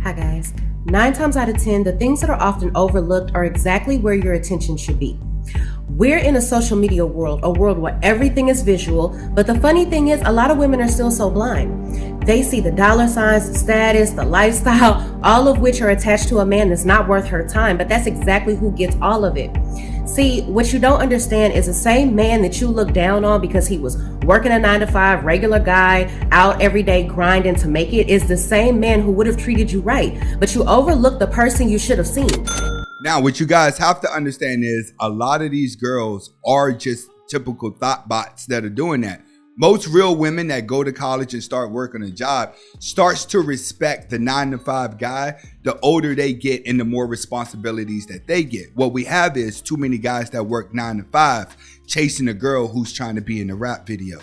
Hi guys. 9 times out of 10, the things that are often overlooked are exactly where your attention should be. We're in a social media world, a world where everything is visual, but the funny thing is a lot of women are still so blind. They see the dollar signs, the status, the lifestyle, all of which are attached to a man that's not worth her time, but that's exactly who gets all of it. See, what you don't understand is the same man that you look down on because he was working a 9-to-5, regular guy, out every day grinding to make it, is the same man who would have treated you right, but you overlook the person you should have seen. Now, what you guys have to understand is a lot of these girls are just typical thought bots that are doing that. Most real women that go to college and start working a job starts to respect the 9-to-5 guy the older they get and the more responsibilities that they get. What we have is too many guys that work 9 to 5 chasing a girl who's trying to be in a rap video.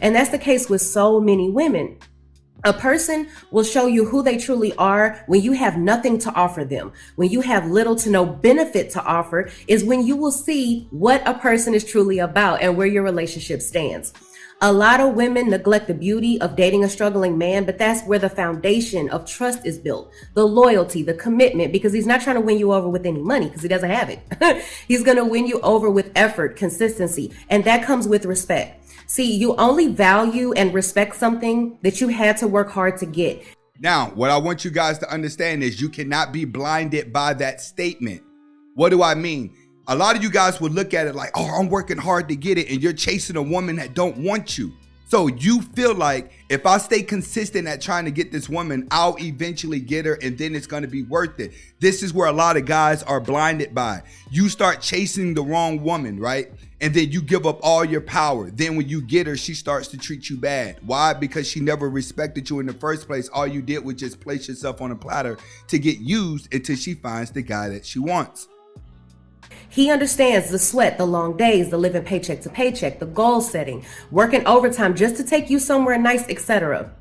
And that's the case with so many women. A person will show you who they truly are when you have nothing to offer them. When you have little to no benefit to offer is when you will see what a person is truly about and where your relationship stands. A lot of women neglect the beauty of dating a struggling man, but that's where the foundation of trust is built. The loyalty, the commitment, because he's not trying to win you over with any money because he doesn't have it. He's going to win you over with effort, consistency, and that comes with respect. See, you only value and respect something that you had to work hard to get. Now, what I want you guys to understand is you cannot be blinded by that statement. What do I mean? A lot of you guys would look at it like, oh, I'm working hard to get it, and you're chasing a woman that don't want you. So you feel like if I stay consistent at trying to get this woman, I'll eventually get her and then it's going to be worth it. This is where a lot of guys are blinded by. You start chasing the wrong woman, right? And then you give up all your power. Then when you get her, she starts to treat you bad. Why? Because she never respected you in the first place. All you did was just place yourself on a platter to get used until she finds the guy that she wants. He understands the sweat, the long days, the living paycheck to paycheck, the goal setting, working overtime just to take you somewhere nice, etc.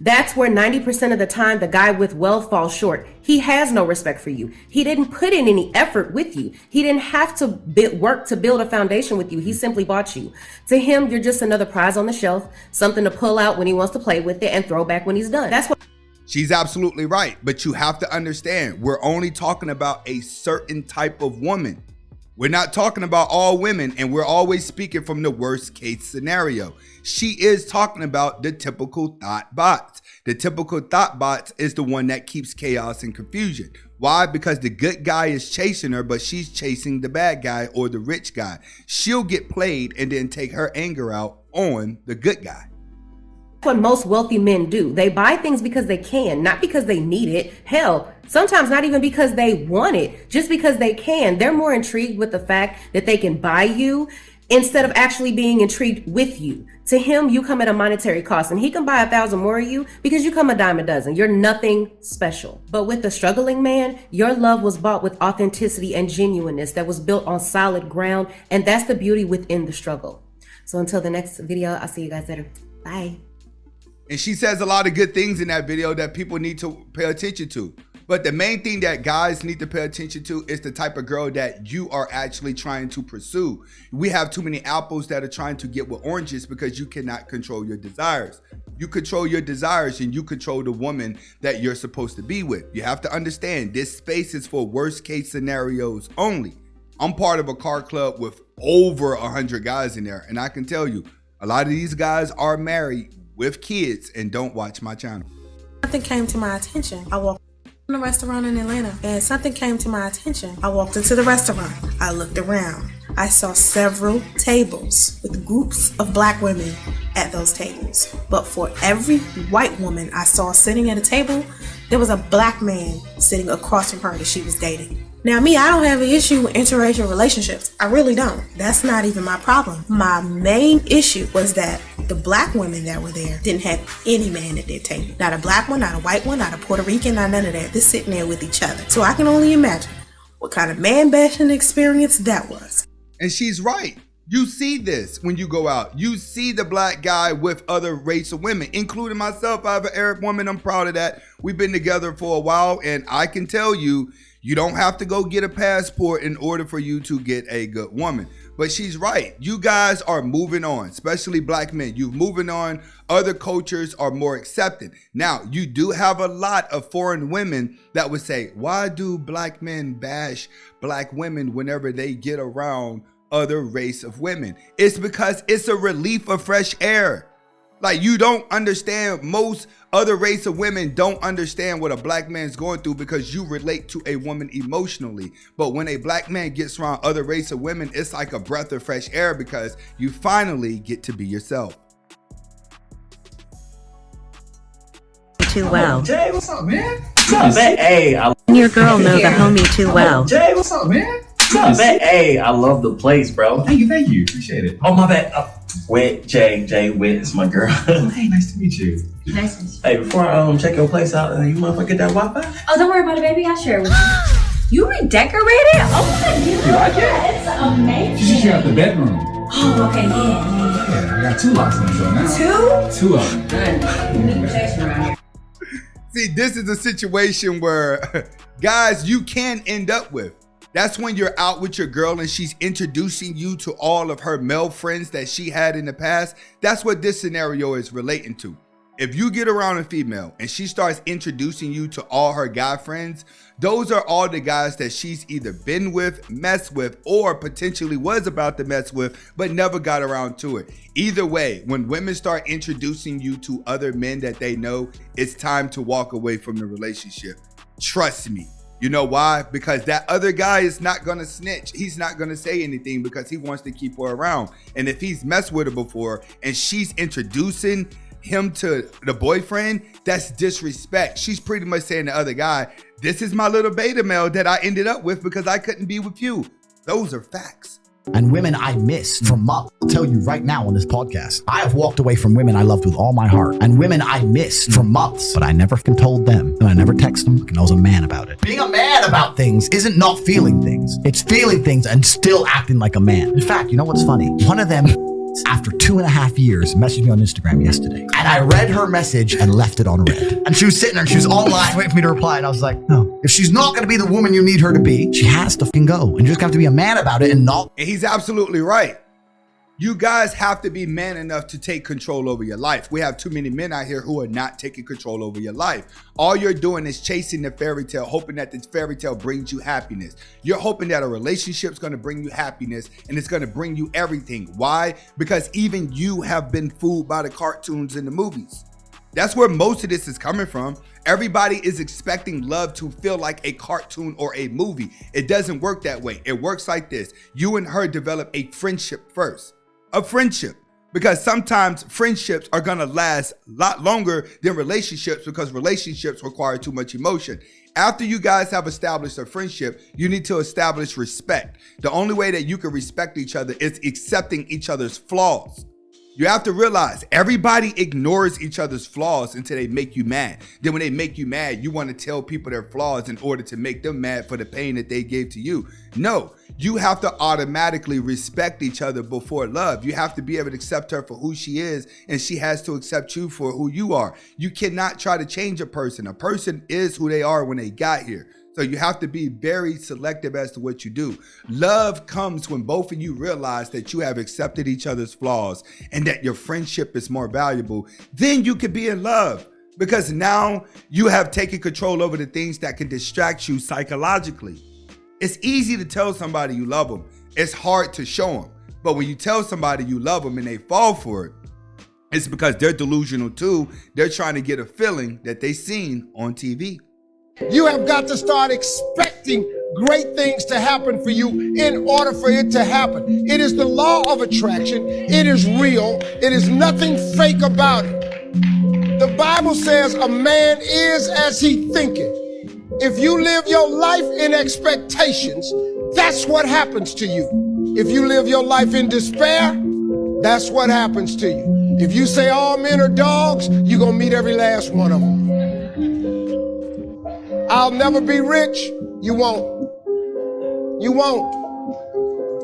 That's where 90% of the time the guy with wealth falls short. He has no respect for you. He didn't put in any effort with you. He didn't have to work to build a foundation with you. He simply bought you. To him, you're just another prize on the shelf, something to pull out when he wants to play with it and throw back when he's done. That's what. She's absolutely right, but you have to understand, we're only talking about a certain type of woman. We're not talking about all women, and we're always speaking from the worst case scenario. She is talking about the typical thought bots. The typical thought bots is the one that keeps chaos and confusion. Why? Because the good guy is chasing her, but she's chasing the bad guy or the rich guy. She'll get played and then take her anger out on the good guy. What most wealthy men do. They buy things because they can, not because they need it. Hell, sometimes not even because they want it, just because they can. They're more intrigued with the fact that they can buy you instead of actually being intrigued with you. To him, you come at a monetary cost, and he can buy 1,000 more of you because you come a dime a dozen. You're nothing special. But with the struggling man, your love was bought with authenticity and genuineness that was built on solid ground, and that's the beauty within the struggle. So until the next video, I'll see you guys later. Bye. And she says a lot of good things in that video that people need to pay attention to. But the main thing that guys need to pay attention to is the type of girl that you are actually trying to pursue. We have too many apples that are trying to get with oranges because you cannot control your desires. You control your desires and you control the woman that you're supposed to be with. You have to understand this space is for worst case scenarios only. I'm part of a car club with over 100 guys in there. And I can tell you, a lot of these guys are married with kids and don't watch my channel. Something came to my attention. I walked in a restaurant in Atlanta and something came to my attention. I walked into the restaurant. I looked around. I saw several tables with groups of black women at those tables. But for every white woman I saw sitting at a table, there was a black man sitting across from her that she was dating. Now me, I don't have an issue with interracial relationships. I really don't. That's not even my problem. My main issue was that the black women that were there didn't have any man at their table. Not a black one, not a white one, not a Puerto Rican, not none of that. They're sitting there with each other. So I can only imagine what kind of man-bashing experience that was. And she's right. You see this when you go out. You see the black guy with other race of women, including myself. I have an Arab woman. I'm proud of that. We've been together for a while, and I can tell you, You don't have to go get a passport in order for you to get a good woman. But she's right. You guys are moving on, especially black men. You're moving on. Other cultures are more accepted. Now, you do have a lot of foreign women that would say, why do black men bash black women whenever they get around other race of women? It's because it's a relief of fresh air. Like, you don't understand. Most other race of women don't understand what a black man's going through because you relate to a woman emotionally. But when a black man gets around other race of women, it's like a breath of fresh air because you finally get to be yourself. Too well. Jay, what's up, man? What's up, man? Hey, Your girl know the homie too well. Jay, what's up, man? What's up, man? Hey, I love the place, bro. Thank you. Appreciate it. Oh, my bad. Wit, Jay, Wit is my girl. Hey, nice to meet you. Nice to meet you. Hey, before I check your place out, you motherfucker get that Wi-Fi? Oh, don't worry about it, baby. I'll share it with you. You redecorated? Oh my goodness. You like it? It's amazing. You should check out the bedroom. Oh, okay, yeah. Yeah, I got 2 locks on the door now. 2? 2 of them. Good. We need protection around here. See, this is a situation where guys, you can end up with. That's when you're out with your girl and she's introducing you to all of her male friends that she had in the past. That's what this scenario is relating to. If you get around a female and she starts introducing you to all her guy friends, those are all the guys that she's either been with, messed with, or potentially was about to mess with, but never got around to it. Either way, when women start introducing you to other men that they know, it's time to walk away from the relationship. Trust me. You know why? Because that other guy is not going to snitch. He's not going to say anything because he wants to keep her around. And if he's messed with her before and she's introducing him to the boyfriend, that's disrespect. She's pretty much saying to the other guy, this is my little beta male that I ended up with because I couldn't be with you. Those are facts. And women I missed for months. I'll tell you right now on this podcast, I have walked away from women I loved with all my heart. And women I missed for months, but I never told them. And I never texted them, and I was a man about it. Being a man about things isn't not feeling things. It's feeling things and still acting like a man. In fact, you know what's funny? One of them, after 2.5 years, messaged me on Instagram yesterday. And I read her message and left it on read. And she was sitting there and she was online waiting for me to reply. And I was like, no, if she's not going to be the woman you need her to be, she has to fucking go. And you just have to be a man about it and not. And he's absolutely right. You guys have to be man enough to take control over your life. We have too many men out here who are not taking control over your life. All you're doing is chasing the fairy tale, hoping that the fairy tale brings you happiness. You're hoping that a relationship's going to bring you happiness and it's going to bring you everything. Why? Because even you have been fooled by the cartoons and the movies. That's where most of this is coming from. Everybody is expecting love to feel like a cartoon or a movie. It doesn't work that way. It works like this. You and her develop a friendship first. A friendship, because sometimes friendships are going to last a lot longer than relationships because relationships require too much emotion. After you guys have established a friendship, you need to establish respect. The only way that you can respect each other is accepting each other's flaws. You have to realize everybody ignores each other's flaws until they make you mad. Then when they make you mad, you want to tell people their flaws in order to make them mad for the pain that they gave to you. No, you have to automatically respect each other before love. You have to be able to accept her for who she is, and she has to accept you for who you are. You cannot try to change a person. A person is who they are when they got here. So you have to be very selective as to what you do. Love comes when both of you realize that you have accepted each other's flaws and that your friendship is more valuable. Then you can be in love because now you have taken control over the things that can distract you psychologically. It's easy to tell somebody you love them. It's hard to show them. But when you tell somebody you love them and they fall for it, it's because they're delusional too. They're trying to get a feeling that they seen on TV. You have got to start expecting great things to happen for you in order for it to happen. It is the law of attraction. It is real. It is nothing fake about it. The Bible says a man is as he thinketh. If you live your life in expectations, that's what happens to you. If you live your life in despair, that's what happens to you. If you say all men are dogs, you're going to meet every last one of them. I'll never be rich. You won't. You won't.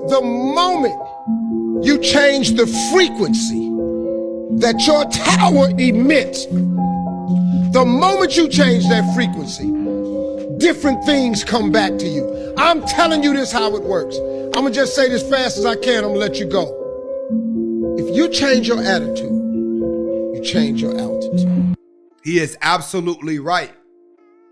The moment you change the frequency that your tower emits, the moment you change that frequency, different things come back to you. I'm telling you this how it works. I'm gonna just say this fast as I can, I'm gonna let you go. If you change your attitude, you change your altitude. He is absolutely right.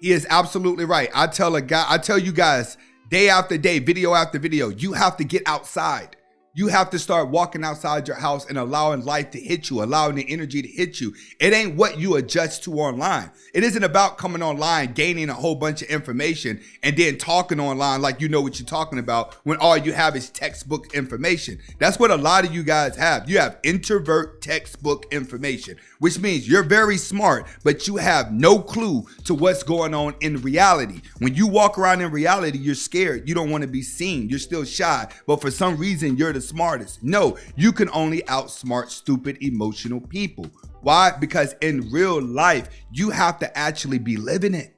He is absolutely right. I tell you guys, day after day, video after video, you have to get outside. You have to start walking outside your house and allowing life to hit you, allowing the energy to hit you. It ain't what you adjust to online. It isn't about coming online, gaining a whole bunch of information, and then talking online like you know what you're talking about when all you have is textbook information. That's what a lot of you guys have. You have introvert textbook information, which means you're very smart, but you have no clue to what's going on in reality. When you walk around in reality, you're scared. You don't want to be seen. You're still shy, but for some reason, you're the smartest. No, you can only outsmart stupid, emotional people. Why? Because in real life, you have to actually be living it.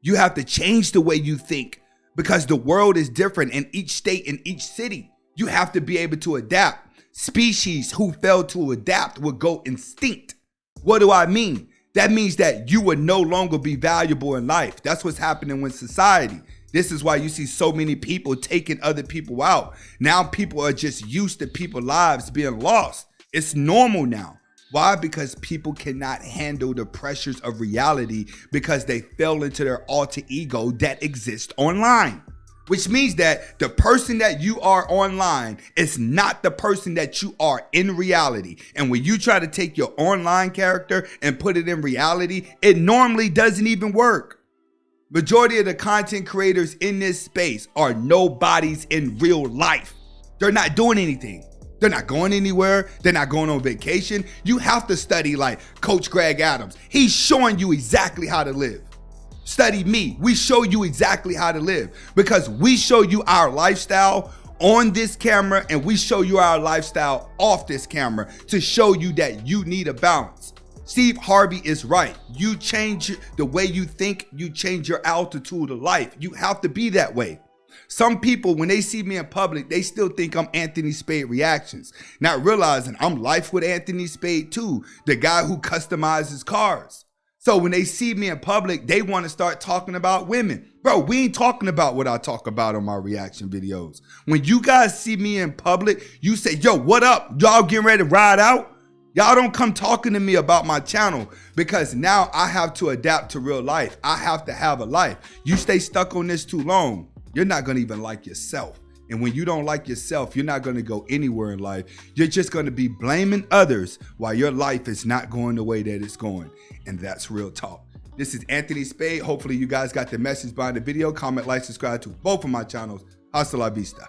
You have to change the way you think because the world is different in each state, in each city. You have to be able to adapt. Species who fail to adapt will go extinct. What do I mean? That means that you would no longer be valuable in life. That's what's happening with society. This is why you see so many people taking other people out. Now people are just used to people's lives being lost. It's normal now. Why? Because people cannot handle the pressures of reality because they fell into their alter ego that exists online. Which means that the person that you are online is not the person that you are in reality. And when you try to take your online character and put it in reality, it normally doesn't even work. Majority of the content creators in this space are nobodies in real life. They're not doing anything. They're not going anywhere. They're not going on vacation. You have to study like Coach Greg Adams. He's showing you exactly how to live. Study me. We show you exactly how to live because we show you our lifestyle on this camera and we show you our lifestyle off this camera to show you that you need a balance. Steve Harvey is right. You change the way you think, you change your altitude of life. You have to be that way. Some people, when they see me in public, they still think I'm Anthony Spade Reactions, not realizing I'm Life with Anthony Spade too, the guy who customizes cars. So when they see me in public, they want to start talking about women. Bro, we ain't talking about what I talk about on my reaction videos. When you guys see me in public, you say, yo, what up? Y'all getting ready to ride out? Y'all don't come talking to me about my channel because now I have to adapt to real life. I have to have a life. You stay stuck on this too long, you're not going to even like yourself. And when you don't like yourself, you're not going to go anywhere in life. You're just going to be blaming others while your life is not going the way that it's going. And that's real talk. This is Anthony Spade. Hopefully you guys got the message behind the video. Comment, like, subscribe to both of my channels. Hasta la vista.